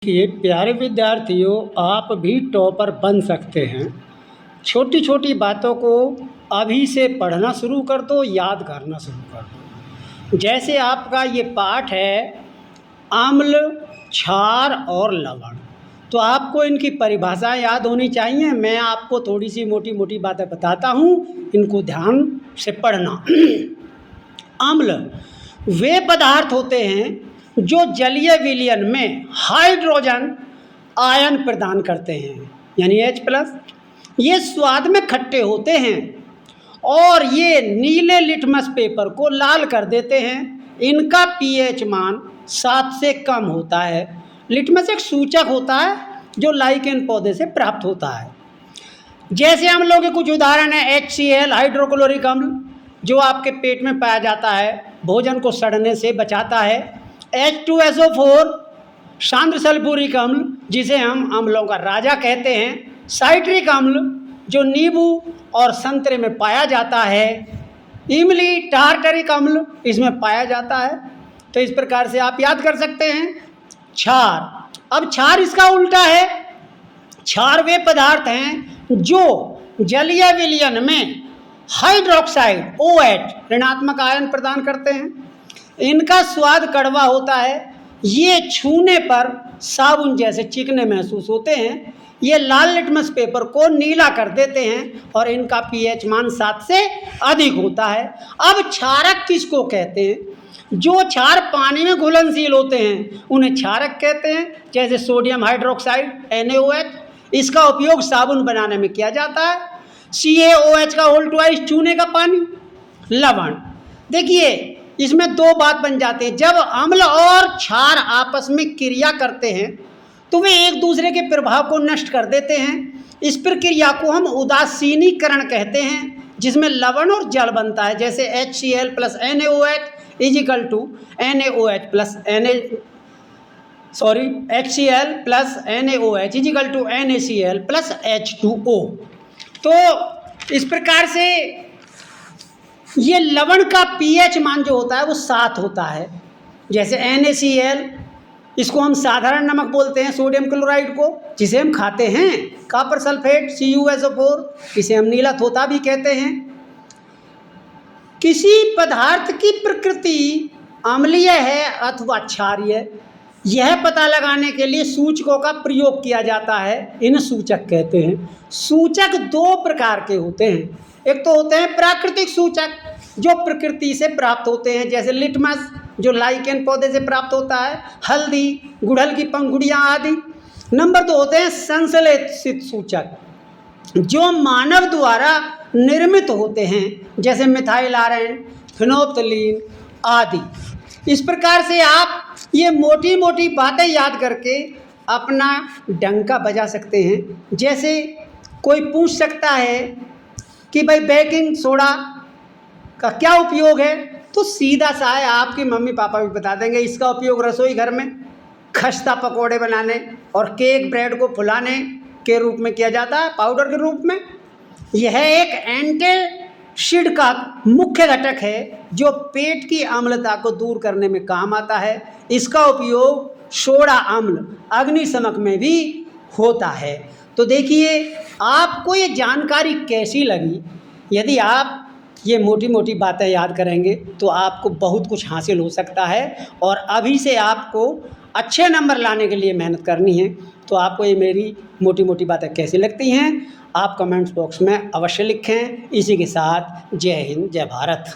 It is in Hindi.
देखिए प्यारे विद्यार्थियों, आप भी टॉपर बन सकते हैं। छोटी छोटी बातों को अभी से पढ़ना शुरू कर दो, याद करना शुरू कर दो। जैसे आपका ये पाठ है आम्ल, क्षार और लवण, तो आपको इनकी परिभाषाएं याद होनी चाहिए। मैं आपको थोड़ी सी मोटी मोटी बातें बताता हूँ, इनको ध्यान से पढ़ना। अम्ल वे पदार्थ होते हैं जो जलीय विलयन में हाइड्रोजन आयन प्रदान करते हैं, यानी H+। ये स्वाद में खट्टे होते हैं और ये नीले लिटमस पेपर को लाल कर देते हैं। इनका pH मान 7 से कम होता है। लिटमस एक सूचक होता है जो लाइकेन पौधे से प्राप्त होता है। जैसे अम्लों के कुछ उदाहरण हैं HCl हाइड्रोक्लोरिक अम्ल, जो आपके पेट में पाया जाता है, भोजन को सड़ने से बचाता है। H2SO4 सांद्र सल्फ्यूरिक अम्ल, जिसे हम अम्लों का राजा कहते हैं। साइट्रिक अम्ल जो नींबू और संतरे में पाया जाता है। इमली टार्टरिक अम्ल इसमें पाया जाता है। तो इस प्रकार से आप याद कर सकते हैं। क्षार, अब क्षार इसका उल्टा है। क्षार वे पदार्थ हैं जो जलीय विलयन में हाइड्रोक्साइड OH ऋणात्मक आयन प्रदान करते हैं। इनका स्वाद कड़वा होता है। ये छूने पर साबुन जैसे चिकने महसूस होते हैं। ये लाल लिटमस पेपर को नीला कर देते हैं और इनका pH मान 7 से अधिक होता है। अब क्षारक किसको कहते हैं? जो क्षार पानी में घुलनशील होते हैं उन्हें क्षारक कहते हैं। जैसे सोडियम हाइड्रोक्साइड NaOH, इसका उपयोग साबुन बनाने में किया जाता है। CaOH का H2 चूने का पानी। लवण, देखिए इसमें दो बात बन जाते हैं। जब अम्ल और क्षार आपस में क्रिया करते हैं तो वे एक दूसरे के प्रभाव को नष्ट कर देते हैं। इस प्रक्रिया को हम उदासीनीकरण कहते हैं, जिसमें लवण और जल बनता है। जैसे HCl plus NaOH equal to NaOH plus HCl plus NaOH equal to NaCl plus H2O। तो इस प्रकार से ये लवण का pH मान जो होता है वो 7 होता है। जैसे NaCl, इसको हम साधारण नमक बोलते हैं, सोडियम क्लोराइड को, जिसे हम खाते हैं। कॉपर सल्फेट CuSO4, इसे हम नीला तोता भी कहते हैं। किसी पदार्थ की प्रकृति अम्लीय है अथवा क्षारीय, यह पता लगाने के लिए सूचकों का प्रयोग किया जाता है। इन सूचक कहते हैं। सूचक दो प्रकार के होते हैं। एक तो होते हैं प्राकृतिक सूचक जो प्रकृति से प्राप्त होते हैं, जैसे लिटमस जो लाइकेन पौधे से प्राप्त होता है, हल्दी, गुड़हल की पंखुड़ियाँ आदि। नंबर 2 होते हैं संश्लेषित सूचक जो मानव द्वारा निर्मित होते हैं, जैसे मिथाइल आयन, फिनोल्फ्थालीन आदि। इस प्रकार से आप ये मोटी मोटी बातें याद करके अपना डंका बजा सकते हैं। जैसे कोई पूछ सकता है कि भाई बेकिंग सोडा का क्या उपयोग है, तो सीधा सा है, आपकी मम्मी पापा भी बता देंगे। इसका उपयोग रसोई घर में खस्ता पकोड़े बनाने और केक ब्रेड को फुलाने के रूप में किया जाता है, पाउडर के रूप में। यह एक एंटासिड का मुख्य घटक है जो पेट की अम्लता को दूर करने में काम आता है। इसका उपयोग सोडा अम्ल अग्निशमक में भी होता है। तो देखिए आपको ये जानकारी कैसी लगी। यदि आप ये मोटी मोटी बातें याद करेंगे तो आपको बहुत कुछ हासिल हो सकता है। और अभी से आपको अच्छे नंबर लाने के लिए मेहनत करनी है। तो आपको ये मेरी मोटी मोटी बातें कैसी लगती हैं, आप कमेंट्स बॉक्स में अवश्य लिखें। इसी के साथ जय हिंद, जय भारत।